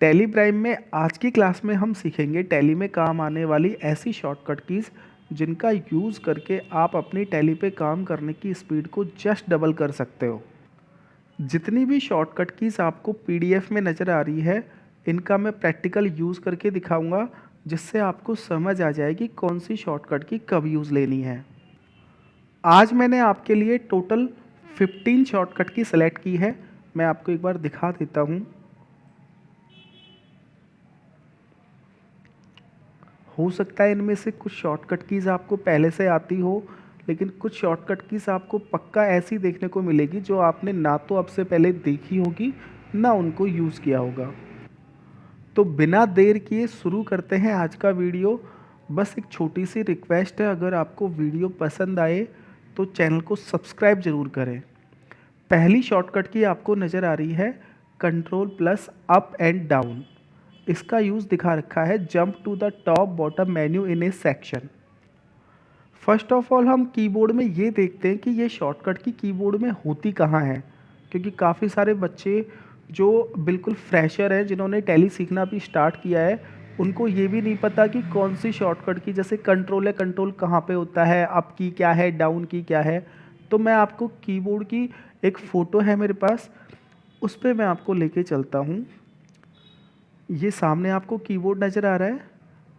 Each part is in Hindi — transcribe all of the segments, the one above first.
टैली प्राइम में आज की क्लास में हम सीखेंगे टैली में काम आने वाली ऐसी शॉर्टकट कीज़ जिनका यूज़ करके आप अपनी टैली पे काम करने की स्पीड को जस्ट डबल कर सकते हो। जितनी भी शॉर्टकट कीज़ आपको पीडीएफ में नज़र आ रही है, इनका मैं प्रैक्टिकल यूज़ करके दिखाऊंगा, जिससे आपको समझ आ जाएगी कौन सी शॉर्टकट की कब यूज़ लेनी है। आज मैंने आपके लिए टोटल 15 शॉर्टकट की सेलेक्ट की है। मैं आपको एक बार दिखा देता हूँ। हो सकता है इनमें से कुछ शॉर्टकट कीज़ आपको पहले से आती हो, लेकिन कुछ शॉर्टकट कीज़ आपको पक्का ऐसी देखने को मिलेगी जो आपने ना तो अब से पहले देखी होगी, ना उनको यूज़ किया होगा। तो बिना देर किए शुरू करते हैं आज का वीडियो। बस एक छोटी सी रिक्वेस्ट है, अगर आपको वीडियो पसंद आए तो चैनल को सब्सक्राइब ज़रूर करें। पहली शॉर्टकट की आपको नज़र आ रही है control plus up and down. इसका यूज़ दिखा रखा है jump to the top bottom menu in a section. First of all हम कीबोर्ड में ये देखते हैं कि ये शॉर्टकट की कीबोर्ड में होती कहाँ है, क्योंकि काफ़ी सारे बच्चे जो बिल्कुल फ्रेशर हैं, जिन्होंने टैली सीखना भी स्टार्ट किया है, उनको ये भी नहीं पता कि कौन सी शॉर्टकट की, जैसे कंट्रोल है, कंट्रोल कहाँ पे होता है, अप की क्या है, डाउन की क्या है। तो मैं आपको कीबोर्ड की एक फ़ोटो है मेरे पास, उस पर मैं आपको लेके चलता हूँ। ये सामने आपको कीबोर्ड नज़र आ रहा है।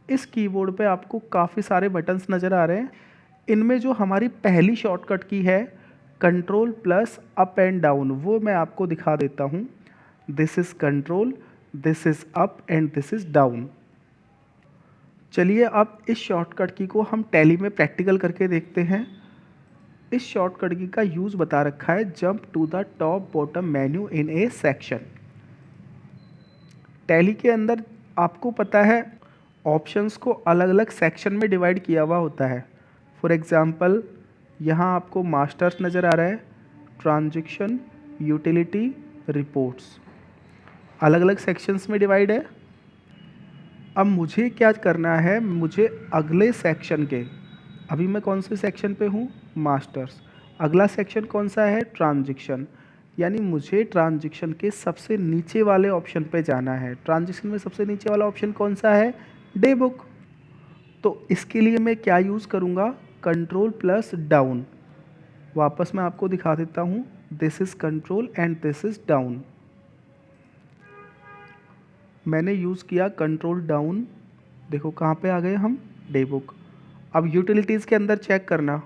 इस कीबोर्ड पे आपको काफ़ी सारे बटन्स नज़र आ रहे हैं। इनमें जो हमारी पहली शॉर्टकट की है control plus up and down, वो मैं आपको दिखा देता हूँ। This is control, this is up and this is down. चलिए अब इस शॉर्टकट की को हम टैली में प्रैक्टिकल करके देखते हैं। इस शॉर्टकट की का यूज़ बता रखा है jump to the top bottom menu in a section. Tally के अंदर आपको पता है ऑप्शंस को अलग अलग सेक्शन में डिवाइड किया हुआ होता है। फॉर एग्ज़ाम्पल यहाँ आपको मास्टर्स नज़र आ रहा है, ट्रांजैक्शन, यूटिलिटी, रिपोर्ट्स, अलग अलग सेक्शंस में डिवाइड है। अब मुझे क्या करना है, मुझे अगले सेक्शन के, अभी मैं कौन से सेक्शन पे हूँ, मास्टर्स, अगला सेक्शन कौन सा है, ट्रांजैक्शन, यानी मुझे ट्रांजैक्शन के सबसे नीचे वाले ऑप्शन पे जाना है। ट्रांजैक्शन में सबसे नीचे वाला ऑप्शन कौन सा है, डे बुक। तो इसके लिए मैं क्या यूज़ करूँगा, कंट्रोल प्लस डाउन। वापस मैं आपको दिखा देता हूँ, this is control and this is down. मैंने यूज़ किया कंट्रोल डाउन। देखो कहाँ पे आ गए हम, डे बुक। अब यूटिलिटीज़ के अंदर चेक करना।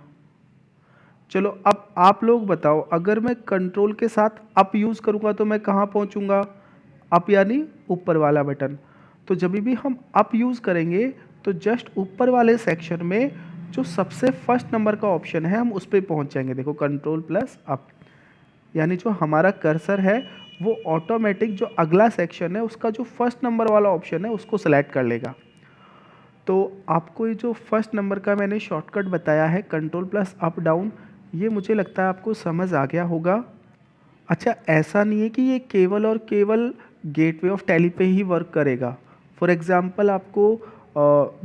चलो अब आप लोग बताओ, अगर मैं कंट्रोल के साथ अप यूज़ करूँगा तो मैं कहाँ पहुँचूँगा, अप यानी ऊपर वाला बटन। तो जब भी हम अप यूज़ करेंगे तो जस्ट ऊपर वाले सेक्शन में जो सबसे फर्स्ट नंबर का ऑप्शन है हम उस पर पहुँच जाएंगे। देखो कंट्रोल प्लस अप, यानी जो हमारा कर्सर है वो ऑटोमेटिक जो अगला सेक्शन है उसका जो फर्स्ट नंबर वाला ऑप्शन है उसको सेलेक्ट कर लेगा। तो आपको ये जो फर्स्ट नंबर का मैंने शॉर्टकट बताया है कंट्रोल प्लस अप डाउन, ये मुझे लगता है आपको समझ आ गया होगा। अच्छा, ऐसा नहीं है कि ये केवल और केवल गेटवे ऑफ टैली पे ही वर्क करेगा। फॉर एग्ज़ाम्पल आपको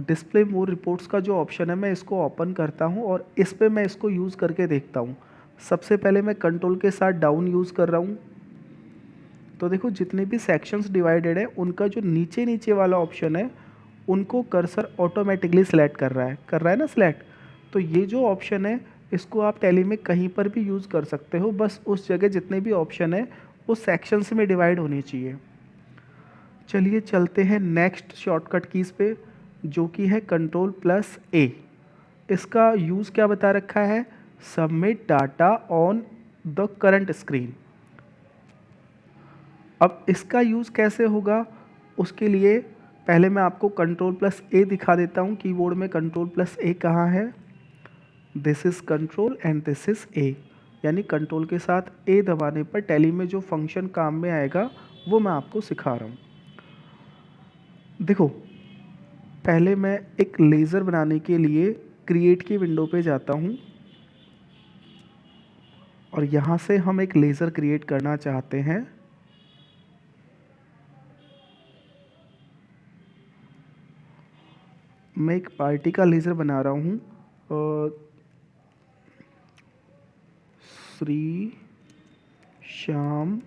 डिस्प्ले मोर रिपोर्ट्स का जो ऑप्शन है, मैं इसको ओपन करता हूँ और इस पे मैं इसको यूज़ करके देखता हूँ। सबसे पहले मैं कंट्रोल के साथ डाउन यूज़ कर रहा हूँ। तो देखो जितने भी सेक्शंस डिवाइडेड है उनका जो नीचे नीचे वाला ऑप्शन है उनको कर्सर ऑटोमेटिकली सेलेक्ट कर रहा है ना सेलेक्ट। तो ये जो ऑप्शन है इसको आप टैली में कहीं पर भी यूज़ कर सकते हो, बस उस जगह जितने भी ऑप्शन है वो सेक्शंस में डिवाइड होने चाहिए। चलिए चलते हैं नेक्स्ट शॉर्टकट कीज़ पे, जो कि है कंट्रोल प्लस ए। इसका यूज़ क्या बता रखा है, submit data on the current screen. अब इसका यूज़ कैसे होगा, उसके लिए पहले मैं आपको कंट्रोल प्लस ए दिखा देता हूँ। कीबोर्ड में कंट्रोल प्लस ए कहाँ है, this is control and this is a, यानी कंट्रोल के साथ ए दबाने पर टैली में जो फंक्शन काम में आएगा वो मैं आपको सिखा रहा हूँ। देखो पहले मैं एक लेज़र बनाने के लिए क्रिएट की विंडो पे जाता हूँ और यहाँ से हम एक लेज़र क्रिएट करना चाहते हैं। मैं एक पार्टी का लेज़र बना रहा हूँ, Shri, Shyam,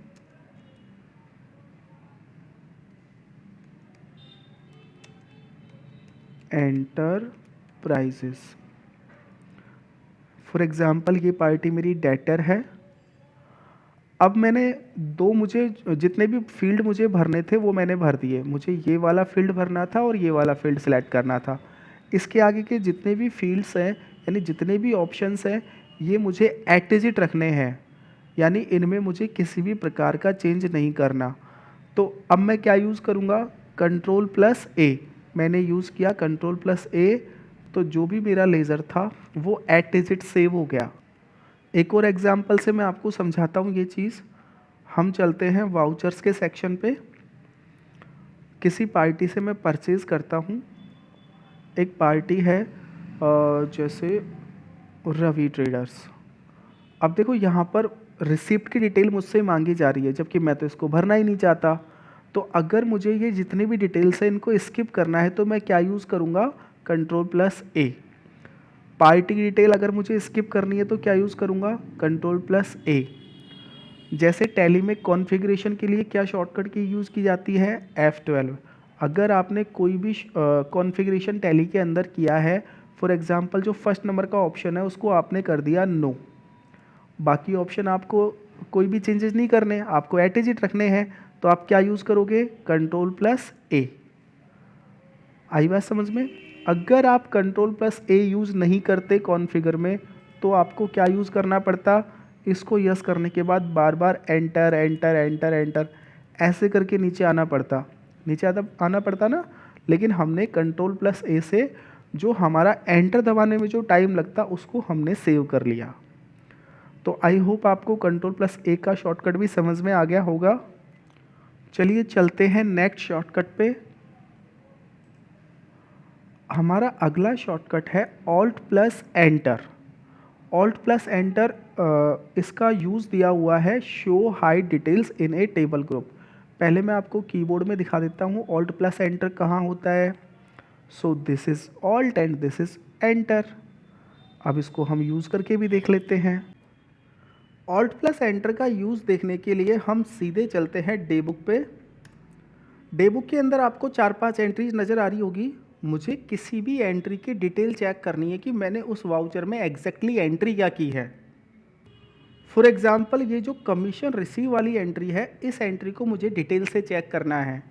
enterprises. For example ये पार्टी मेरी डेटर है। अब मैंने मुझे जितने भी फील्ड मुझे भरने थे वो मैंने भर दिए। मुझे ये वाला फील्ड भरना था और ये वाला फील्ड सेलेक्ट करना था। इसके आगे के जितने भी फील्ड्स हैं यानी जितने भी ऑप्शंस हैं ये मुझे एट इज इट रखने हैं, यानी इनमें मुझे किसी भी प्रकार का चेंज नहीं करना। तो अब मैं क्या यूज़ करूँगा, कंट्रोल प्लस ए। मैंने यूज़ किया कंट्रोल प्लस ए, तो जो भी मेरा लेज़र था वो एट इज इट सेव हो गया। एक और एग्जांपल से मैं आपको समझाता हूँ ये चीज़। हम चलते हैं वाउचर्स के सेक्शन पे। किसी पार्टी से मैं परचेज़ करता हूँ। एक पार्टी है जैसे रवि ट्रेडर्स। अब देखो यहाँ पर रिसिप्ट की डिटेल मुझसे मांगी जा रही है, जबकि मैं तो इसको भरना ही नहीं चाहता। तो अगर मुझे ये जितनी भी डिटेल्स है इनको स्किप करना है तो मैं क्या यूज़ करूँगा, कंट्रोल प्लस ए। पार्टी की डिटेल अगर मुझे स्किप करनी है तो क्या यूज़ करूँगा, कंट्रोल प्लस ए। जैसे टैली में कॉन्फ़िगरेशन के लिए क्या शॉर्टकट की यूज़ की जाती है, F12। अगर आपने कोई भी कॉन्फ़िगरेशन टैली के अंदर किया है, फॉर एग्जांपल जो फर्स्ट नंबर का ऑप्शन है उसको आपने कर दिया नो, बाकी ऑप्शन आपको कोई भी चेंजेस नहीं करने, आपको एट इज इट रखने हैं, तो आप क्या यूज़ करोगे, कंट्रोल प्लस ए। आई बात समझ में। अगर आप कंट्रोल प्लस ए यूज़ नहीं करते कॉन्फ़िगर में तो आपको क्या यूज़ करना पड़ता, इसको यस करने के बाद बार बार एंटर एंटर एंटर एंटर ऐसे करके नीचे आना पड़ता ना। लेकिन हमने कंट्रोल प्लस ए से जो हमारा एंटर दबाने में जो टाइम लगता उसको हमने सेव कर लिया। तो आई होप आपको कंट्रोल प्लस ए का शॉर्टकट भी समझ में आ गया होगा। चलिए चलते हैं नेक्स्ट शॉर्टकट पे। हमारा अगला शॉर्टकट है alt plus enter. Alt plus enter इसका यूज़ दिया हुआ है show hide details in A table group. पहले मैं आपको कीबोर्ड में दिखा देता हूँ ऑल्ट प्लस एंटर कहाँ होता है। So this is alt and this is enter. अब इसको हम यूज़ करके भी देख लेते हैं। ऑल्ट प्लस एंटर का यूज़ देखने के लिए हम सीधे चलते हैं डे बुक पे। डे बुक के अंदर आपको 4-5 एंट्रीज नज़र आ रही होगी। मुझे किसी भी एंट्री की डिटेल चेक करनी है कि मैंने उस वाउचर में एग्जैक्टली एंट्री क्या की है। फॉर एग्जांपल ये जो कमीशन रिसीव वाली एंट्री है, इस एंट्री को मुझे डिटेल से चेक करना है।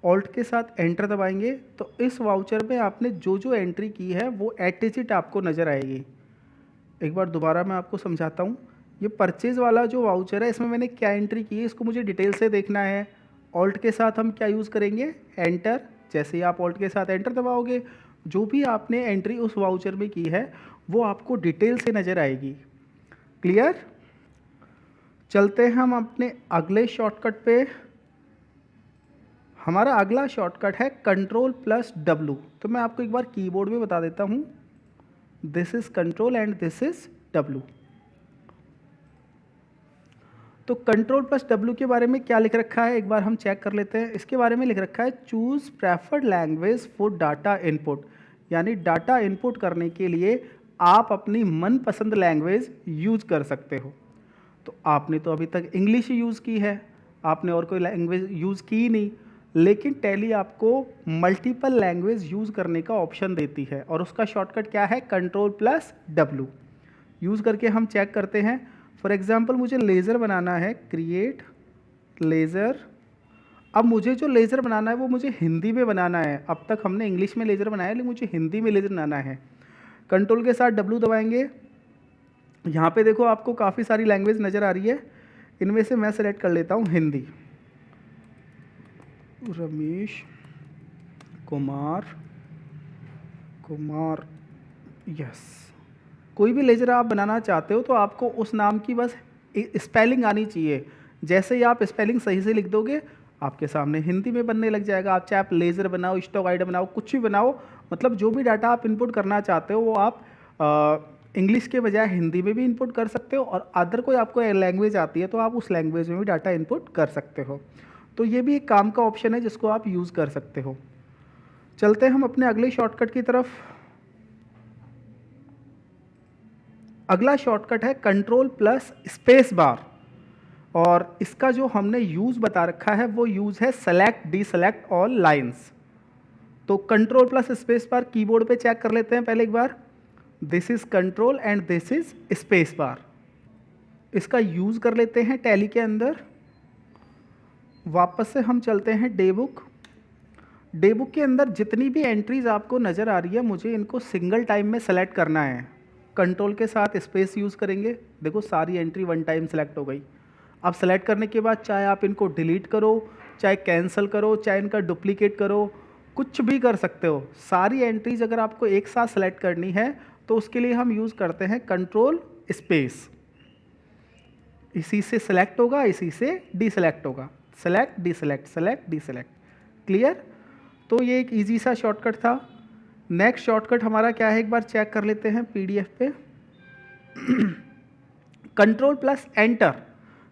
ऑल्ट के साथ एंटर दबाएंगे तो इस वाउचर में आपने जो जो एंट्री की है वो एट इज इट आपको नज़र आएगी। एक बार दोबारा मैं आपको समझाता हूँ। ये परचेज़ वाला जो वाउचर है इसमें मैंने क्या एंट्री की है इसको मुझे डिटेल से देखना है। ऑल्ट के साथ हम क्या यूज़ करेंगे, एंटर। जैसे ही आप ऑल्ट के साथ एंटर दबाओगे जो भी आपने एंट्री उस वाउचर में की है वो आपको डिटेल से नज़र आएगी। क्लियर। चलते हैं हम अपने अगले शॉर्टकट पे। हमारा अगला शॉर्टकट है कंट्रोल प्लस डब्लू। तो मैं आपको एक बार कीबोर्ड में बता देता हूँ, this is control and this is W. तो कंट्रोल प्लस डब्लू के बारे में क्या लिख रखा है एक बार हम चेक कर लेते हैं। इसके बारे में लिख रखा है choose preferred language for data input, यानी डाटा इनपुट करने के लिए आप अपनी मनपसंद लैंग्वेज यूज़ कर सकते हो। तो आपने तो अभी तक इंग्लिश ही यूज़ की है, आपने और कोई लैंग्वेज यूज़ की ही नहीं। लेकिन टैली आपको मल्टीपल लैंग्वेज यूज़ करने का ऑप्शन देती है और उसका शॉर्टकट क्या है, कंट्रोल प्लस डब्लू। यूज़ करके हम चेक करते हैं। फॉर एग्जांपल मुझे लेज़र बनाना है, क्रिएट लेज़र। अब मुझे जो लेज़र बनाना है वो मुझे हिंदी में बनाना है। अब तक हमने इंग्लिश में लेज़र बनाया लेकिन मुझे हिंदी में लेज़र बनाना है। कंट्रोल के साथ डब्लू दबाएंगे। यहाँ पे देखो आपको काफ़ी सारी लैंग्वेज नज़र आ रही है, इनमें से मैं सेलेक्ट कर लेता हूँ हिंदी। रमेश कुमार यस। कोई भी लेज़र आप बनाना चाहते हो तो आपको उस नाम की बस स्पेलिंग आनी चाहिए। जैसे ही आप स्पेलिंग सही से लिख दोगे आपके सामने हिंदी में बनने लग जाएगा। आप चाहे आप लेज़र बनाओ, स्टॉक आइड बनाओ, कुछ भी बनाओ, मतलब जो भी डाटा आप इनपुट करना चाहते हो वो आप इंग्लिश के बजाय हिंदी में भी इनपुट कर सकते हो, और अदर कोई आपको लैंग्वेज आती है तो आप उस लैंग्वेज में भी डाटा इनपुट कर सकते हो। तो ये भी एक काम का ऑप्शन है जिसको आप यूज़ कर सकते हो। चलते हैं हम अपने अगले शॉर्टकट की तरफ। अगला शॉर्टकट है कंट्रोल प्लस स्पेस बार, और इसका जो हमने यूज़ बता रखा है वो यूज़ है select deselect all lines. तो control plus space bar keyboard पे चेक कर लेते हैं पहले एक बार। This is control and this is space bar. इसका यूज कर लेते हैं टैली के अंदर। वापस से हम चलते हैं डे बुक। डे बुक के अंदर जितनी भी एंट्रीज आपको नज़र आ रही है, मुझे इनको सिंगल टाइम में सेलेक्ट करना है। कंट्रोल के साथ स्पेस यूज़ करेंगे, देखो सारी एंट्री वन टाइम सेलेक्ट हो गई। अब सेलेक्ट करने के बाद चाहे आप इनको डिलीट करो, चाहे कैंसिल करो, चाहे इनका डुप्लीकेट करो, कुछ भी कर सकते हो। सारी एंट्रीज अगर आपको एक साथ सेलेक्ट करनी है तो उसके लिए हम यूज़ करते हैं कंट्रोल स्पेस। इसी से सेलेक्ट होगा, इसी से डीसेलेक्ट होगा, select deselect, select deselect. Clear? तो ये एक इजी सा शॉर्टकट था। नेक्स्ट शॉर्टकट हमारा क्या है, एक बार चेक कर लेते हैं पीडीएफ पे। Control plus enter.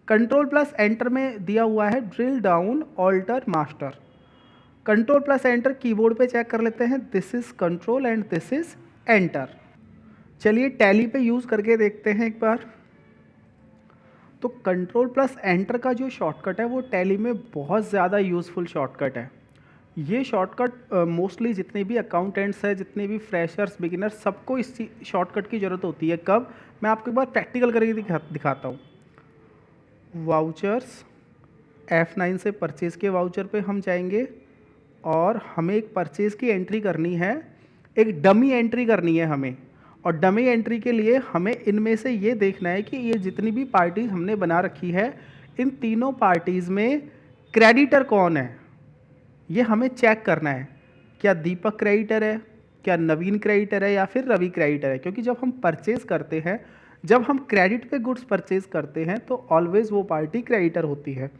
Control plus enter में दिया हुआ है drill down alter master. Control plus enter keyboard पे चेक कर लेते हैं। This is control and this is enter. चलिए टैली पे यूज करके देखते हैं एक बार। तो कंट्रोल प्लस एंटर का जो शॉर्टकट है वो टैली में बहुत ज़्यादा यूज़फुल शॉर्टकट है। ये शॉर्टकट मोस्टली जितने भी अकाउंटेंट्स हैं, जितने भी फ्रेशर्स, बिगिनर्स, सबको इस शॉर्टकट की ज़रूरत होती है। कब? मैं आपको एक बार प्रैक्टिकल करके दिखाता हूँ। वाउचर्स, F9 से परचेज़ के वाउचर पे हम जाएंगे और हमें एक परचेज़ की एंट्री करनी है, एक डमी एंट्री करनी है हमें। और डमी एंट्री के लिए हमें इनमें से ये देखना है कि ये जितनी भी पार्टीज हमने बना रखी है, इन तीनों पार्टीज़ में क्रेडिटर कौन है, ये हमें चेक करना है। क्या दीपक क्रेडिटर है, क्या नवीन क्रेडिटर है, या फिर रवि क्रेडिटर है। क्योंकि जब हम परचेज़ करते हैं, जब हम क्रेडिट पे गुड्स परचेज़ करते हैं तो ऑलवेज़ वो पार्टी क्रेडिटर होती है।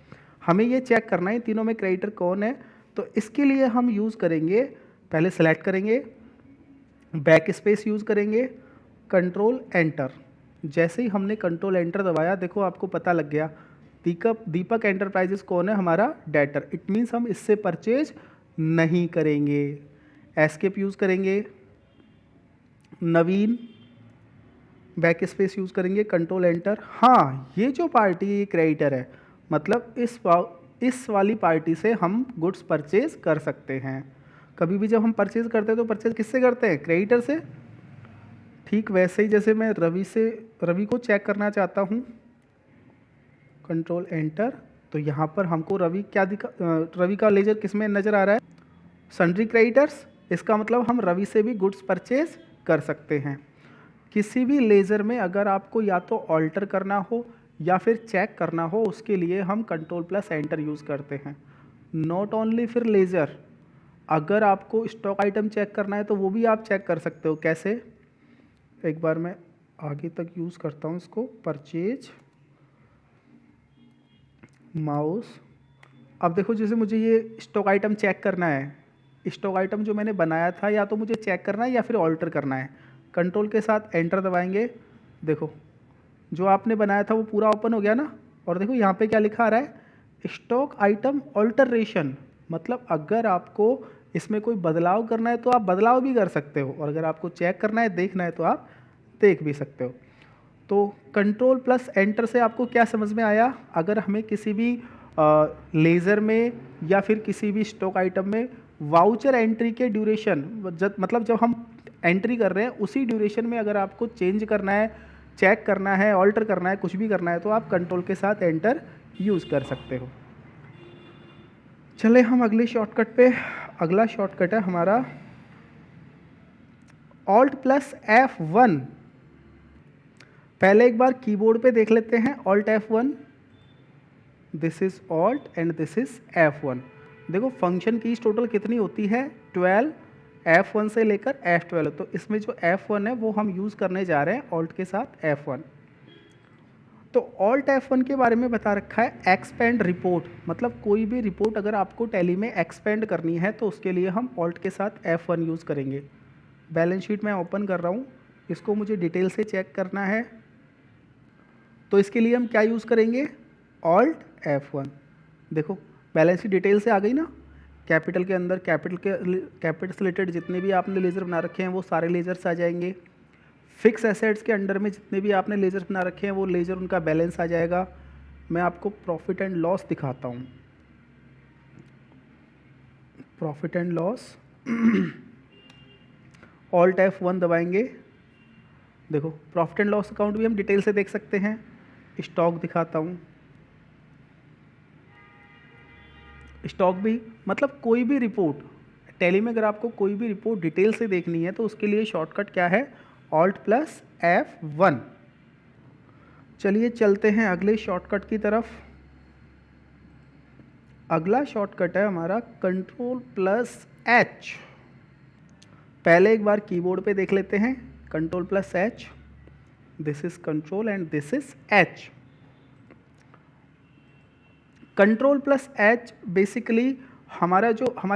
हमें ये चेक करना है तीनों में क्रेडिटर कौन है। तो इसके लिए हम यूज़ करेंगे, पहले सेलेक्ट करेंगे, बैक स्पेस यूज़ करेंगे, कंट्रोल एंटर। जैसे ही हमने कंट्रोल एंटर दबाया, देखो आपको पता लग गया दीपक एंटरप्राइजेस कौन है, हमारा डेटर। इट मीन्स हम इससे परचेज नहीं करेंगे। एस्केप यूज़ करेंगे, नवीन, बैक स्पेस यूज़ करेंगे, कंट्रोल एंटर। हाँ, ये जो पार्टी ये क्रेडिटर है, मतलब इस वाली पार्टी से हम गुड्स परचेज कर सकते हैं। कभी भी जब हम परचेज करते हैं तो परचेज किससे करते हैं? क्रेडिटर से। ठीक वैसे ही जैसे मैं रवि को चेक करना चाहता हूँ, कंट्रोल एंटर। तो यहाँ पर हमको रवि का लेजर किस में नज़र आ रहा है? Sundry creditors. इसका मतलब हम रवि से भी गुड्स परचेज कर सकते हैं। किसी भी लेज़र में अगर आपको या तो ऑल्टर करना हो या फिर चेक करना हो, उसके लिए हम कंट्रोल प्लस एंटर यूज़ करते हैं। नॉट ओनली फिर लेज़र, अगर आपको स्टॉक आइटम चेक करना है तो वो भी आप चेक कर सकते हो। कैसे? एक बार मैं आगे तक यूज़ करता हूँ इसको, परचेज, माउस। अब देखो जैसे मुझे ये स्टॉक आइटम चेक करना है, स्टॉक आइटम जो मैंने बनाया था या तो मुझे चेक करना है या फिर ऑल्टर करना है। कंट्रोल के साथ एंटर दबाएंगे, देखो जो आपने बनाया था वो पूरा ओपन हो गया ना। और देखो यहाँ पे क्या लिखा आ रहा है, स्टॉक आइटम ऑल्टरेशन। मतलब अगर आपको इसमें कोई बदलाव करना है तो आप बदलाव भी कर सकते हो, और अगर आपको चेक करना है, देखना है, तो आप देख भी सकते हो। तो कंट्रोल प्लस एंटर से आपको क्या समझ में आया? अगर हमें किसी भी लेज़र में या फिर किसी भी स्टॉक आइटम में वाउचर एंट्री के ड्यूरेशन, मतलब जब हम एंट्री कर रहे हैं उसी ड्यूरेशन में अगर आपको चेंज करना है, चेक करना है, ऑल्टर करना है, कुछ भी करना है, तो आप कंट्रोल के साथ एंटर यूज़ कर सकते हो। चले हम अगले शॉर्टकट पे। अगला शॉर्टकट है हमारा ऑल्ट प्लस F1। पहले एक बार कीबोर्ड पे देख लेते हैं, alt F1। This is alt and this is F1। देखो फंक्शन कीज टोटल कितनी होती है? 12। F1 से लेकर F12। तो इसमें जो F1 है वो हम यूज़ करने जा रहे हैं ऑल्ट के साथ F1। तो ऑल्ट F1 के बारे में बता रखा है, एक्सपेंड रिपोर्ट। मतलब कोई भी रिपोर्ट अगर आपको टैली में एक्सपेंड करनी है तो उसके लिए हम ऑल्ट के साथ F1 यूज़ करेंगे। बैलेंस शीट मैं ओपन कर रहा हूँ, इसको मुझे डिटेल से चेक करना है, तो इसके लिए हम क्या यूज़ करेंगे? Alt F1। देखो बैलेंस शीट डिटेल से आ गई ना। कैपिटल के अंदर कैपिटल से रिलेटेड जितने भी आपने लेजर बना रखे हैं वो सारे लेजर्स आ जाएंगे। फिक्स एसेट्स के अंडर में जितने भी आपने लेजर बना रखे हैं वो लेजर, उनका बैलेंस आ जाएगा। मैं आपको प्रॉफिट एंड लॉस दिखाता हूँ। Profit and loss, alt F1 दबाएंगे, देखो प्रॉफिट एंड लॉस अकाउंट भी हम डिटेल से देख सकते हैं। स्टॉक दिखाता हूँ, स्टॉक भी मतलब कोई भी रिपोर्ट टैली में अगर आपको कोई भी रिपोर्ट डिटेल से देखनी है तो उसके लिए शॉर्टकट क्या है, ऑल्ट प्लस F1। चलिए चलते हैं अगले शॉर्टकट की तरफ। अगला शॉर्टकट है हमारा कंट्रोल प्लस H। पहले एक बार कीबोर्ड पे देख लेते हैं, control plus H, this is control and this is H। Control plus H basically हमारे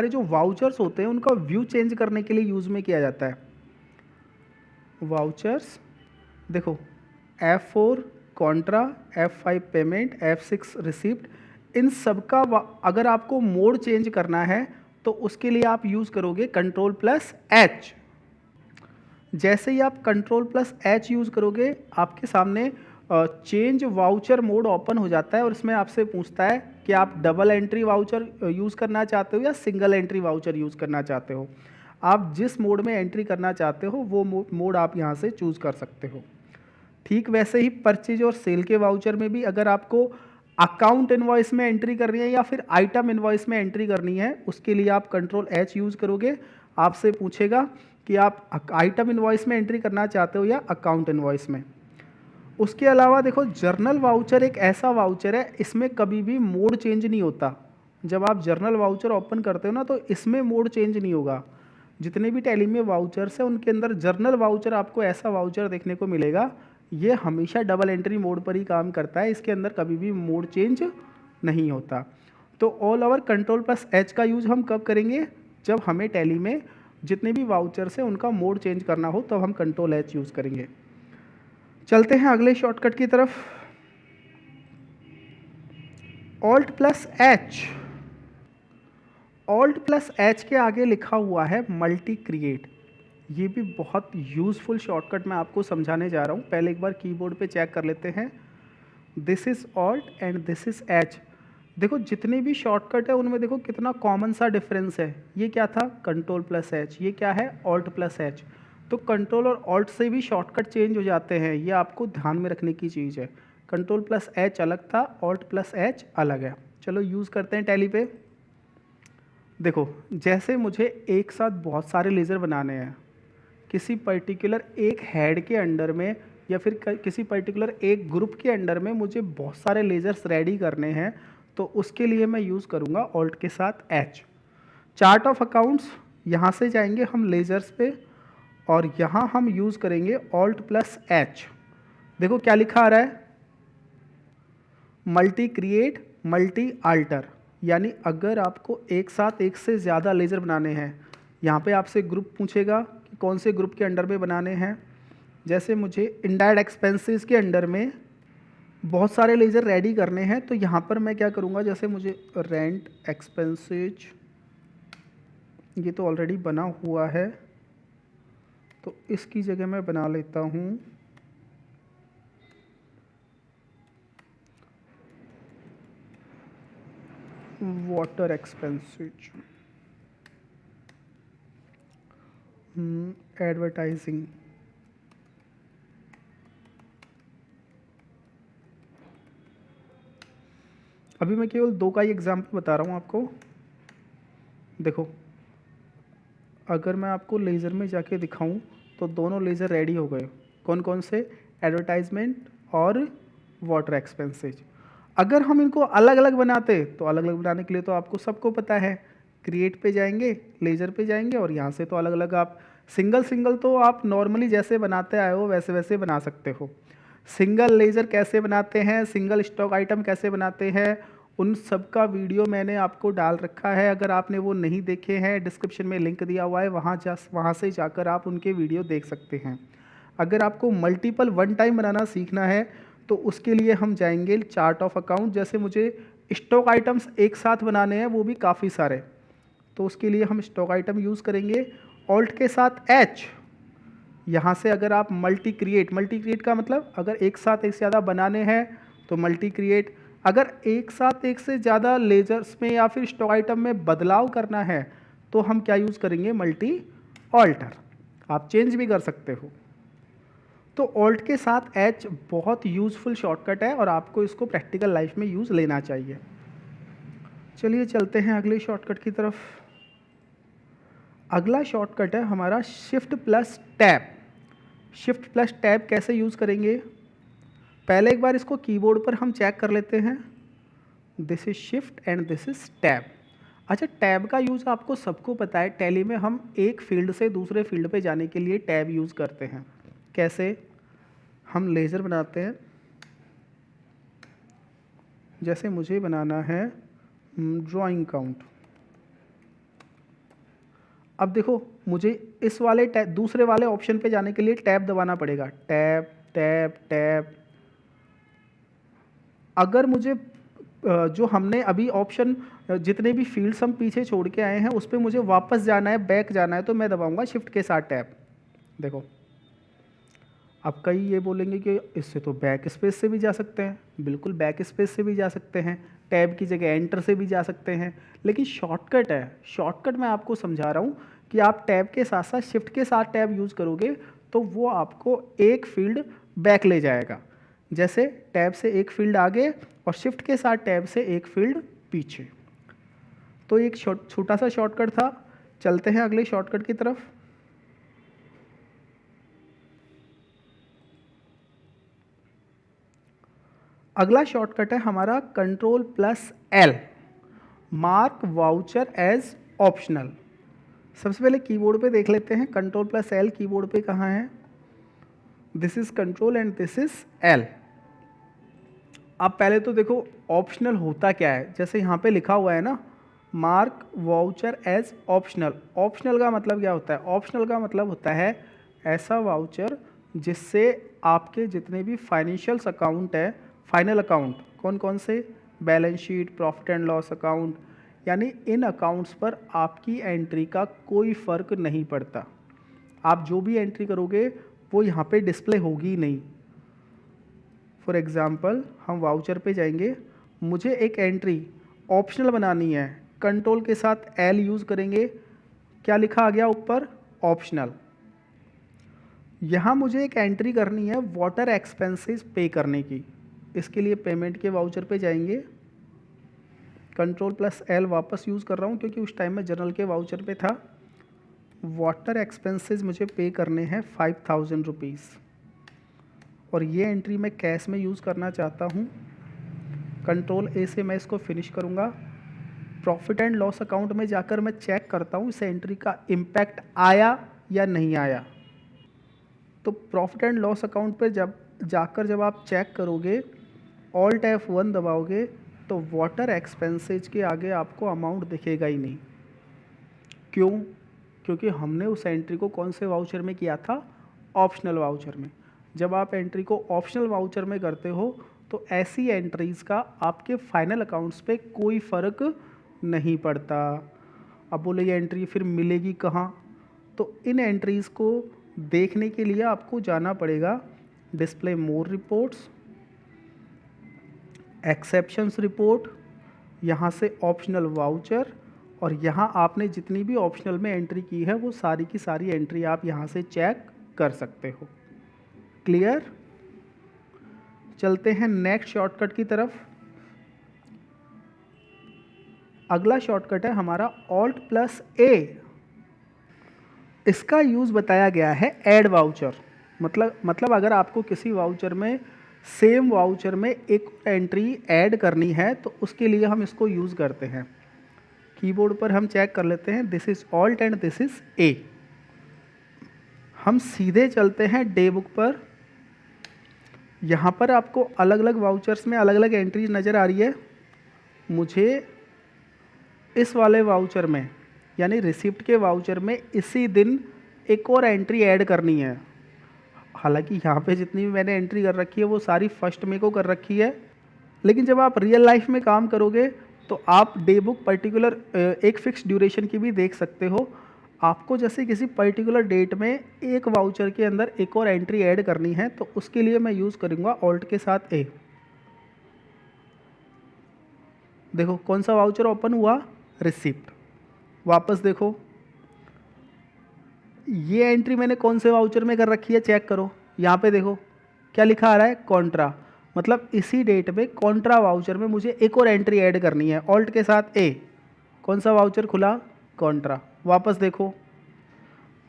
जो वाउचर्स होते हैं उनका व्यू चेंज करने के लिए यूज़ में किया जाता है। वाउचर्स देखो, F4 Contra, F5 payment, F6 receipt, इन सब का अगर आपको मोड चेंज करना है तो उसके लिए आप यूज़ करोगे कंट्रोल प्लस H। जैसे ही आप कंट्रोल प्लस H यूज़ करोगे आपके सामने चेंज वाउचर मोड ओपन हो जाता है और इसमें आपसे पूछता है कि आप डबल एंट्री वाउचर यूज़ करना चाहते हो या सिंगल एंट्री वाउचर यूज़ करना चाहते हो। आप जिस मोड में एंट्री करना चाहते हो वो मोड आप यहाँ से चूज़ कर सकते हो। ठीक वैसे ही परचेज और सेल के वाउचर में भी अगर आपको अकाउंट इनवॉइस में एंट्री करनी है या फिर आइटम इनवॉइस में एंट्री करनी है उसके लिए आप कंट्रोल H यूज़ करोगे। आपसे पूछेगा कि आप आइटम इनवॉइस में एंट्री करना चाहते हो या अकाउंट इनवॉइस में। उसके अलावा देखो, जर्नल वाउचर एक ऐसा वाउचर है, इसमें कभी भी मोड चेंज नहीं होता। जब आप जर्नल वाउचर ओपन करते हो ना तो इसमें मोड चेंज नहीं होगा। जितने भी टैली में वाउचर्स है उनके अंदर जर्नल वाउचर आपको ऐसा वाउचर देखने को मिलेगा, ये हमेशा डबल एंट्री मोड पर ही काम करता है, इसके अंदर कभी भी मोड चेंज नहीं होता। तो all over control plus H का यूज़ हम कब करेंगे, जब हमें टैली में जितने भी वाउचर्स हैं उनका मोड चेंज करना हो तब हम कंट्रोल H यूज़ करेंगे। चलते हैं अगले शॉर्टकट की तरफ, alt plus H। Alt plus H के आगे लिखा हुआ है मल्टी क्रिएट। ये भी बहुत यूज़फुल शॉर्टकट मैं आपको समझाने जा रहा हूँ। पहले एक बार कीबोर्ड पे चेक कर लेते हैं, this is alt and this is H। देखो जितने भी शॉर्टकट है उनमें देखो कितना कॉमन सा डिफरेंस है। ये क्या था, कंट्रोल प्लस H, ये क्या है, ऑल्ट प्लस H। तो कंट्रोल और ऑल्ट से भी शॉर्टकट चेंज हो जाते हैं, ये आपको ध्यान में रखने की चीज़ है। कंट्रोल प्लस H अलग था, ऑल्ट प्लस H अलग है। चलो यूज़ करते हैं टैली पे। देखो जैसे मुझे एक साथ बहुत सारे लेज़र बनाने हैं, किसी पर्टिकुलर एक हेड के अंडर में या फिर किसी पर्टिकुलर एक ग्रुप के अंडर में मुझे बहुत सारे लेज़र्स रेडी करने हैं, तो उसके लिए मैं यूज़ करूँगा ऑल्ट के साथ H। चार्ट ऑफ अकाउंट्स, यहाँ से जाएंगे हम लेज़र्स पे और यहाँ हम यूज़ करेंगे ऑल्ट प्लस H। देखो क्या लिखा आ रहा है, मल्टी क्रिएट मल्टी आल्टर, यानी अगर आपको एक साथ एक से ज़्यादा लेज़र बनाने हैं, यहाँ पे आपसे ग्रुप पूछेगा कि कौन से ग्रुप के अंडर में बनाने हैं। जैसे मुझे इनडायरेक्ट एक्सपेंसेस के अंडर में बहुत सारे लेज़र रेडी करने हैं, तो यहाँ पर मैं क्या करूँगा, जैसे मुझे रेंट एक्सपेंसेज, ये तो ऑलरेडी बना हुआ है तो इसकी जगह मैं बना लेता हूँ वाटर एक्सपेंसेज, एडवर्टाइजिंग। अभी मैं केवल दो का ही एग्जाम्पल बता रहा हूँ आपको। देखो अगर मैं आपको लेज़र में जाके दिखाऊं तो दोनों लेज़र रेडी हो गए। कौन कौन से, एडवर्टाइजमेंट और वाटर एक्सपेंसेज। अगर हम इनको अलग अलग बनाते तो अलग अलग बनाने के लिए तो आपको सबको पता है, क्रिएट पे जाएंगे, लेज़र पे जाएंगे और यहाँ से तो अलग अलग आप सिंगल सिंगल तो आप नॉर्मली जैसे बनाते आए हो वैसे वैसे बना सकते हो। सिंगल लेज़र कैसे बनाते हैं, सिंगल स्टॉक आइटम कैसे बनाते हैं, उन सब का वीडियो मैंने आपको डाल रखा है। अगर आपने वो नहीं देखे हैं डिस्क्रिप्शन में लिंक दिया हुआ है, वहाँ से जाकर आप उनके वीडियो देख सकते हैं। अगर आपको मल्टीपल वन टाइम बनाना सीखना है तो उसके लिए हम जाएंगे चार्ट ऑफ अकाउंट। जैसे मुझे स्टॉक आइटम्स एक साथ बनाने हैं, वो भी काफ़ी सारे, तो उसके लिए हम स्टॉक आइटम यूज़ करेंगे ऑल्ट के साथ H। यहाँ से अगर आप मल्टी क्रिएट का मतलब अगर एक साथ एक से ज़्यादा बनाने हैं तो मल्टी क्रिएट, अगर एक साथ एक से ज़्यादा लेजर्स में या फिर स्टॉक आइटम में बदलाव करना है तो हम क्या यूज़ करेंगे, मल्टी ऑल्टर। आप चेंज भी कर सकते हो। तो ऑल्ट के साथ एच बहुत यूज़फुल शॉर्टकट है और आपको इसको प्रैक्टिकल लाइफ में यूज़ लेना चाहिए। चलिए चलते हैं अगले शॉर्टकट की तरफ। अगला शॉर्टकट है हमारा shift plus tab. Shift plus tab कैसे यूज़ करेंगे, पहले एक बार इसको कीबोर्ड पर हम चेक कर लेते हैं। This is shift and this is tab. अच्छा, टैब का यूज़ आपको सबको पता है, टैली में हम एक फील्ड से दूसरे फील्ड पे जाने के लिए टैब यूज़ करते हैं। कैसे, हम लेज़र बनाते हैं, जैसे मुझे बनाना है ड्राइंग काउंट। अब देखो, मुझे इस वाले दूसरे वाले ऑप्शन पे जाने के लिए टैब दबाना पड़ेगा, टैब टैब टैब। अगर मुझे जो हमने अभी ऑप्शन, जितने भी फील्ड्स हम पीछे छोड़ के आए हैं उस पर मुझे वापस जाना है, बैक जाना है, तो मैं दबाऊंगा शिफ्ट के साथ टैब। देखो, अब कई ये बोलेंगे कि इससे तो बैक स्पेस से भी जा सकते हैं। बिल्कुल बैक स्पेस से भी जा सकते हैं, टैब की जगह एंटर से भी जा सकते हैं, लेकिन शॉर्टकट है। शॉर्टकट मैं आपको समझा रहा हूँ कि आप टैब के साथ साथ शिफ्ट के साथ टैब यूज़ करोगे तो वो आपको एक फील्ड बैक ले जाएगा। जैसे टैब से एक फील्ड आगे और शिफ्ट के साथ टैब से एक फील्ड पीछे। तो एक छोटा सा शॉर्टकट था। चलते हैं अगले शॉर्टकट की तरफ। अगला शॉर्टकट है हमारा control plus L, mark voucher as optional. सबसे पहले कीबोर्ड पे देख लेते हैं, कंट्रोल प्लस एल कीबोर्ड पे कहाँ है। This is control and this is L. अब पहले तो देखो ऑप्शनल होता क्या है, जैसे यहाँ पे लिखा हुआ है ना, mark voucher as optional. Optional का मतलब क्या होता है, ऑप्शनल का मतलब होता है ऐसा वाउचर जिससे आपके जितने भी फाइनेंशियल्स अकाउंट है, फाइनल अकाउंट कौन कौन से, balance sheet, profit and loss account, यानी इन अकाउंट्स पर आपकी एंट्री का कोई फ़र्क नहीं पड़ता। आप जो भी एंट्री करोगे वो यहाँ पे डिस्प्ले होगी नहीं। फॉर एग्ज़ाम्पल हम वाउचर पे जाएंगे, मुझे एक एंट्री ऑप्शनल बनानी है, कंट्रोल के साथ एल यूज़ करेंगे, क्या लिखा आ गया ऊपर, ऑप्शनल। यहाँ मुझे एक एंट्री करनी है वाटर एक्सपेंसेस पे करने की, इसके लिए पेमेंट के वाउचर पे जाएंगे, कंट्रोल प्लस एल वापस यूज़ कर रहा हूँ क्योंकि उस टाइम में जनरल के वाउचर पे था। वाटर एक्सपेंसेस मुझे पे करने हैं 5000 रुपीज़ और ये एंट्री मैं कैश में यूज़ करना चाहता हूँ। कंट्रोल ए से मैं इसको फिनिश करूँगा। प्रॉफिट एंड लॉस अकाउंट में जाकर मैं चेक करता हूँ इस एंट्री का इम्पैक्ट आया या नहीं आया। तो प्रॉफिट एंड लॉस अकाउंट पे जब आप चेक करोगे, ऑल्ट F1 दबाओगे तो वाटर एक्सपेंसेज के आगे आपको अमाउंट दिखेगा ही नहीं। क्यों? क्योंकि हमने उस एंट्री को कौन से वाउचर में किया था, ऑप्शनल वाउचर में। जब आप एंट्री को ऑप्शनल वाउचर में करते हो तो ऐसी एंट्रीज़ का आपके फाइनल अकाउंट्स पे कोई फ़र्क नहीं पड़ता। अब बोले ये एंट्री फिर मिलेगी कहाँ, तो इन एंट्रीज़ को देखने के लिए आपको जाना पड़ेगा डिस्प्ले मोर रिपोर्ट्स, एक्सेप्शंस रिपोर्ट, यहाँ से ऑप्शनल वाउचर, और यहाँ आपने जितनी भी ऑप्शनल में एंट्री की है वो सारी की सारी एंट्री आप यहाँ से चेक कर सकते हो। क्लियर? चलते हैं नेक्स्ट शॉर्टकट की तरफ। अगला शॉर्टकट है हमारा ऑल्ट प्लस ए। इसका यूज़ बताया गया है ऐड वाउचर। मतलब अगर आपको किसी वाउचर में, सेम वाउचर में एक एंट्री ऐड करनी है तो उसके लिए हम इसको यूज़ करते हैं। कीबोर्ड पर हम चेक कर लेते हैं, this is alt and this is a. हम सीधे चलते हैं डे बुक पर। यहाँ पर आपको अलग अलग वाउचर्स में अलग अलग एंट्रीज नज़र आ रही है। मुझे इस वाले वाउचर में यानी रिसिप्ट के वाउचर में इसी दिन एक और एंट्री ऐड करनी है। हालांकि यहाँ पे जितनी भी मैंने एंट्री कर रखी है वो सारी फर्स्ट में को कर रखी है, लेकिन जब आप रियल लाइफ में काम करोगे तो आप डे बुक पर्टिकुलर एक फिक्स ड्यूरेशन की भी देख सकते हो। आपको जैसे किसी पर्टिकुलर डेट में एक वाउचर के अंदर एक और एंट्री ऐड करनी है तो उसके लिए मैं यूज़ करूँगा ऑल्ट के साथ ए। देखो कौन सा वाउचर ओपन हुआ, रिसिप्ट। वापस देखो, ये एंट्री मैंने कौन से वाउचर में कर रखी है, चेक करो। यहाँ पे देखो क्या लिखा आ रहा है, कॉन्ट्रा, मतलब इसी डेट में कॉन्ट्रा वाउचर में मुझे एक और एंट्री ऐड करनी है, ऑल्ट के साथ ए। कौन सा वाउचर खुला, कॉन्ट्रा। वापस देखो,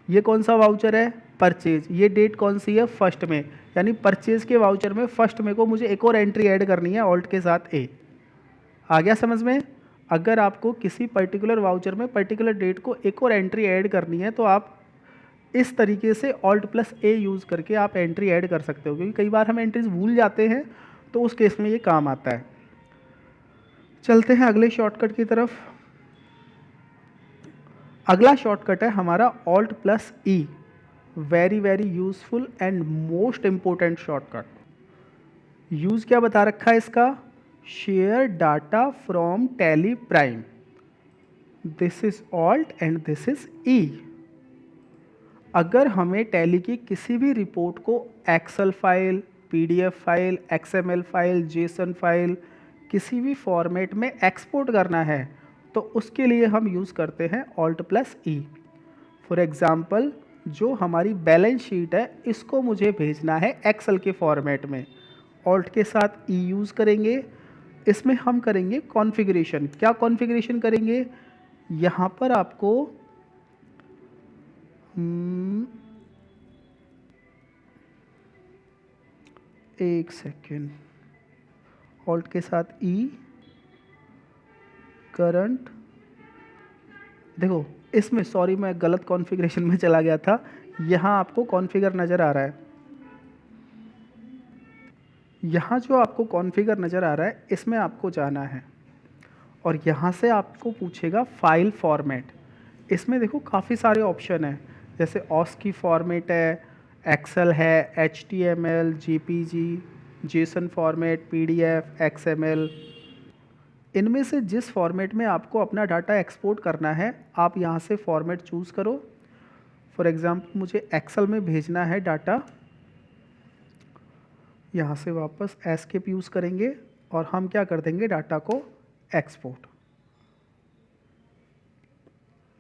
ये कौन सा वाउचर है, परचेज। ये डेट कौन सी है, फर्स्ट में, यानी परचेज के वाउचर में फर्स्ट में को मुझे एक और एंट्री ऐड करनी है, ऑल्ट के साथ ए। आ गया समझ में। अगर आपको किसी पर्टिकुलर वाउचर में पर्टिकुलर डेट को एक और एंट्री ऐड करनी है तो आप इस तरीके से ऑल्ट प्लस ए यूज़ करके आप एंट्री ऐड कर सकते हो, क्योंकि कई बार हम एंट्रीज भूल जाते हैं, तो उस केस में ये काम आता है। चलते हैं अगले शॉर्टकट की तरफ। अगला शॉर्टकट है हमारा alt plus E, very very useful and most important shortcut. Use क्या बता रखा है इसका, share data from Tally Prime. This is alt and this is E. अगर हमें टैली की किसी भी रिपोर्ट को Excel file, PDF file, XML file, JSON file, किसी भी फॉर्मेट में एक्सपोर्ट करना है तो उसके लिए हम यूज़ करते हैं alt plus E. For example, जो हमारी बैलेंस शीट है इसको मुझे भेजना है एक्सेल के फॉर्मेट में, ऑल्ट के साथ ई यूज़ करेंगे। इसमें हम करेंगे कॉन्फ़िगरेशन। क्या कॉन्फ़िगरेशन करेंगे, यहाँ पर आपको एक सेकेंड, ऑल्ट के साथ ई, करंट। देखो इसमें, सॉरी मैं गलत कॉन्फ़िगरेशन में चला गया था, यहाँ आपको कॉन्फ़िगर नज़र आ रहा है, यहाँ जो आपको कॉन्फ़िगर नज़र आ रहा है इसमें आपको जाना है और यहाँ से आपको पूछेगा फाइल फॉर्मेट। इसमें देखो काफ़ी सारे ऑप्शन हैं, जैसे ऑस्की फॉर्मेट है, एक्सेल है, HTML, JPG, JSON format, PDF, XML। इनमें से जिस फॉर्मेट में आपको अपना डाटा एक्सपोर्ट करना है आप यहाँ से फॉर्मेट चूज़ करो। फॉर एग्ज़ाम्पल मुझे एक्सेल में भेजना है डाटा, यहाँ से वापस एस्केप यूज़ करेंगे और हम क्या कर देंगे, डाटा को एक्सपोर्ट।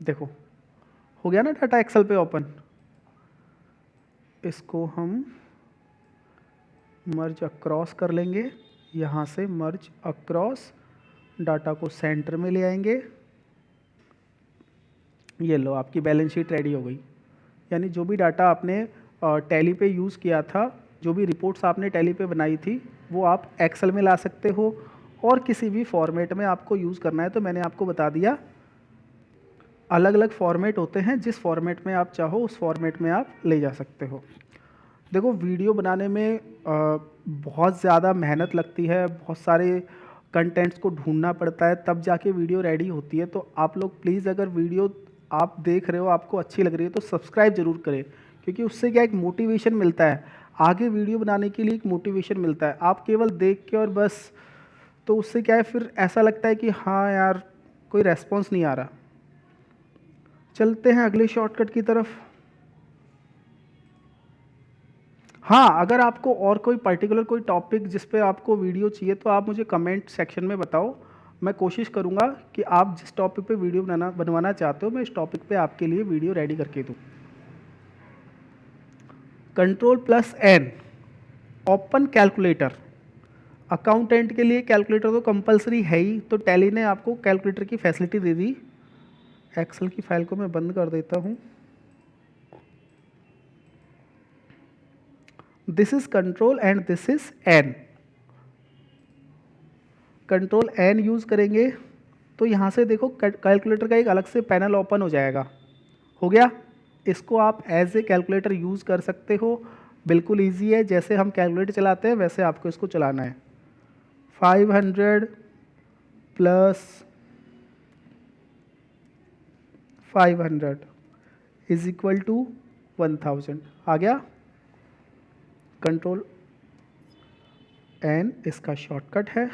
देखो हो गया ना डाटा एक्सेल पे ओपन। इसको हम मर्ज अक्रॉस कर लेंगे, यहाँ से मर्ज अक्रॉस, डाटा को सेंटर में ले आएंगे। ये लो आपकी बैलेंस शीट रेडी हो गई। यानी जो भी डाटा आपने टैली पे यूज़ किया था, जो भी रिपोर्ट्स आपने टैली पे बनाई थी, वो आप एक्सेल में ला सकते हो और किसी भी फॉर्मेट में आपको यूज़ करना है तो मैंने आपको बता दिया, अलग अलग फॉर्मेट होते हैं, जिस फॉर्मेट में आप चाहो उस फॉर्मेट में आप ले जा सकते हो। देखो वीडियो बनाने में बहुत ज़्यादा मेहनत लगती है, बहुत सारे कंटेंट्स को ढूंढना पड़ता है, तब जाके वीडियो रेडी होती है। तो आप लोग प्लीज़, अगर वीडियो आप देख रहे हो आपको अच्छी लग रही है तो सब्सक्राइब ज़रूर करें, क्योंकि उससे क्या एक मोटिवेशन मिलता है, आगे वीडियो बनाने के लिए एक मोटिवेशन मिलता है। आप केवल देख के और बस, तो उससे क्या है फिर ऐसा लगता है कि हाँ यार कोई रेस्पॉन्स नहीं आ रहा। चलते हैं अगले शॉर्टकट की तरफ। हाँ, अगर आपको और कोई पर्टिकुलर कोई टॉपिक जिस पे आपको वीडियो चाहिए तो आप मुझे कमेंट सेक्शन में बताओ, मैं कोशिश करूँगा कि आप जिस टॉपिक पे वीडियो बनवाना चाहते हो मैं इस टॉपिक पे आपके लिए वीडियो रेडी करके दूँ। Control plus N, open calculator. Accountant के लिए कैलकुलेटर तो कंपलसरी है ही, तो टैली ने आपको कैलकुलेटर की फैसिलिटी दे दी। एक्सेल की फाइल को मैं बंद कर देता हूँ। This is control and this is N. Control N use करेंगे तो यहाँ से देखो कैलकुलेटर का एक अलग से पैनल ओपन हो जाएगा। हो गया, इसको आप एज ए कैलकुलेटर यूज़ कर सकते हो, बिल्कुल इजी है। जैसे हम कैलकुलेटर चलाते हैं वैसे आपको इसको चलाना है। 500 प्लस 500 इज इक्वल टू 1000। आ गया। कंट्रोल एन इसका शॉर्टकट है।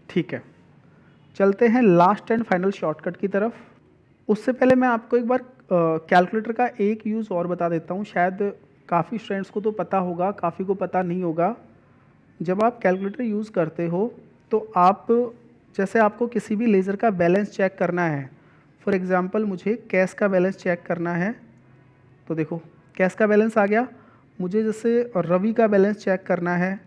ठीक है, चलते हैं लास्ट एंड फाइनल शॉर्टकट की तरफ। उससे पहले मैं आपको एक बार कैलकुलेटर का एक यूज़ और बता देता हूँ, शायद काफ़ी स्टूडेंट्स को तो पता होगा, काफ़ी को पता नहीं होगा। जब आप कैलकुलेटर यूज़ करते हो तो आप जैसे आपको किसी भी लेज़र का बैलेंस चेक करना है, फॉर एग्ज़ाम्पल मुझे कैश का बैलेंस चेक करना है, तो देखो कैश का बैलेंस आ गया। मुझे जैसे रवि का बैलेंस चेक करना है,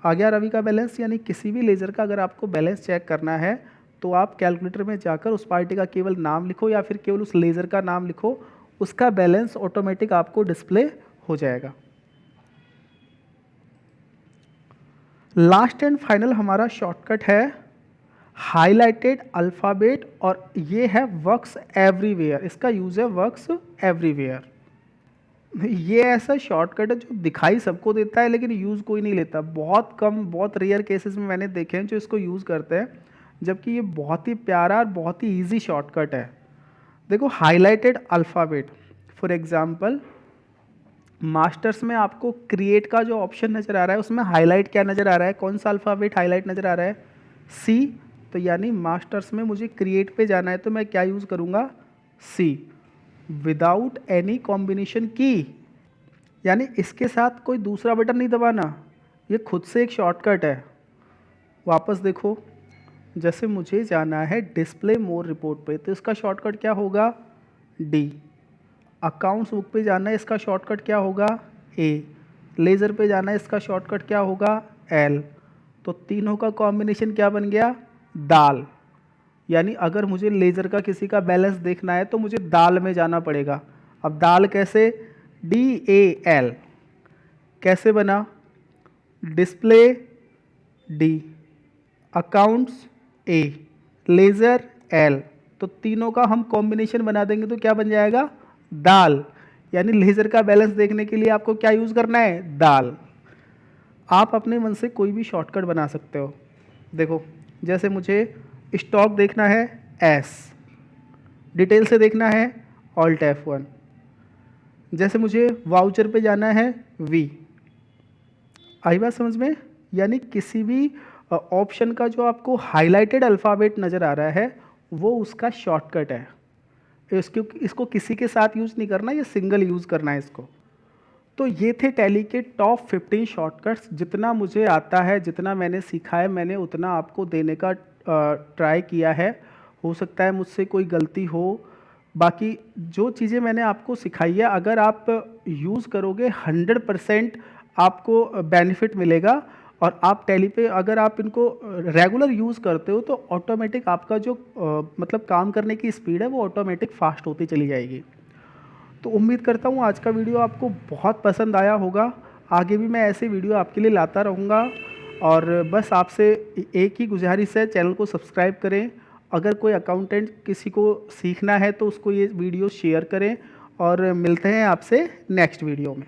आ गया रवि का बैलेंस। यानी किसी भी लेज़र का अगर आपको बैलेंस चेक करना है तो आप कैलकुलेटर में जाकर उस पार्टी का केवल नाम लिखो या फिर केवल उस लेज़र का नाम लिखो, उसका बैलेंस ऑटोमेटिक आपको डिस्प्ले हो जाएगा। लास्ट एंड फाइनल हमारा शॉर्टकट है हाईलाइटेड अल्फ़ाबेट, और ये है वर्क्स एवरीवेयर। इसका यूज़ है वर्क्स एवरीवेयर। ये ऐसा शॉर्टकट है जो दिखाई सबको देता है लेकिन यूज़ कोई नहीं लेता। बहुत कम, बहुत रेयर केसेस में मैंने देखे हैं जो इसको यूज़ करते हैं, जबकि ये बहुत ही प्यारा और बहुत ही ईजी शॉर्टकट है। देखो highlighted alphabet, for example masters में आपको क्रिएट का जो ऑप्शन नज़र आ रहा है उसमें हाईलाइट क्या नज़र आ रहा है, कौन सा अल्फ़ाबेट हाईलाइट नज़र आ रहा है, सी। तो यानी मास्टर्स में मुझे क्रिएट पे जाना है तो मैं क्या यूज़ करूँगा, सी, विदाउट एनी कॉम्बिनेशन की। यानी इसके साथ कोई दूसरा बटन नहीं दबाना, ये खुद से एक शॉर्टकट है। वापस देखो, जैसे मुझे जाना है डिस्प्ले मोर रिपोर्ट पे तो इसका शॉर्टकट क्या होगा, डी। अकाउंट्स बुक पे जाना है, इसका शॉर्टकट क्या होगा, ए। लेज़र पे जाना है, इसका शॉर्टकट क्या होगा, एल। तो तीनों का कॉम्बिनेशन क्या बन गया, दाल। यानी अगर मुझे लेज़र का किसी का बैलेंस देखना है तो मुझे दाल में जाना पड़ेगा। अब दाल कैसे, DAL। कैसे बना, डिस्प्ले डी, अकाउंट्स ए, लेज़र एल। तो तीनों का हम कॉम्बिनेशन बना देंगे तो क्या बन जाएगा, दाल। यानी लेज़र का बैलेंस देखने के लिए आपको क्या यूज़ करना है, दाल। आप अपने मन से कोई भी शॉर्टकट बना सकते हो। देखो जैसे मुझे स्टॉक देखना है, एस। डिटेल से देखना है, ऑल्ट F1। जैसे मुझे वाउचर पे जाना है, वी। आई बात समझ में। यानी किसी भी ऑप्शन का जो आपको हाईलाइटेड अल्फ़ाबेट नज़र आ रहा है वो उसका शॉर्टकट है। इसको किसी के साथ यूज़ नहीं करना, ये सिंगल यूज़ करना है इसको। तो ये थे टैली के टॉप 15 शॉर्टकट्स। जितना मुझे आता है, जितना मैंने सीखा है, मैंने उतना आपको देने का ट्राई किया है। हो सकता है मुझसे कोई गलती हो। बाकी जो चीज़ें मैंने आपको सिखाई है अगर आप यूज़ करोगे 100% आपको बेनिफिट मिलेगा। और आप टैली पे अगर आप इनको रेगुलर यूज़ करते हो तो ऑटोमेटिक आपका जो मतलब काम करने की स्पीड है वो ऑटोमेटिक फास्ट होती चली जाएगी। तो उम्मीद करता हूँ आज का वीडियो आपको बहुत पसंद आया होगा। आगे भी मैं ऐसे वीडियो आपके लिए लाता रहूँगा। और बस आपसे एक ही गुजारिश है, चैनल को सब्सक्राइब करें। अगर कोई अकाउंटेंट किसी को सीखना है तो उसको ये वीडियो शेयर करें। और मिलते हैं आपसे नेक्स्ट वीडियो में।